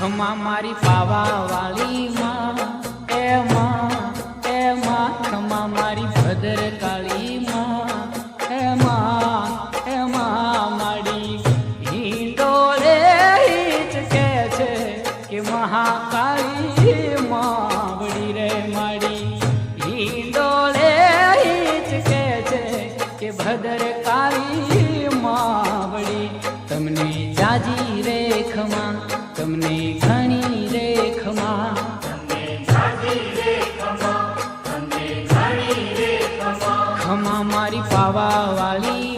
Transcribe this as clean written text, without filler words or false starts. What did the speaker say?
ખમા મારી પાવા વાળી માં એ માં ખમા મારી ભદ્ર કાળી માં એ માં માડી હિંડોળે હિચકે છે કે મહાકાળી માં વડી રે માડી હિંડોળે હિચકે છે કે ભદ્ર કાળી માં વડી તમને જાજી રે ખમા તમને ઘણી રે ખમા ખમા મારી પાવા વાળી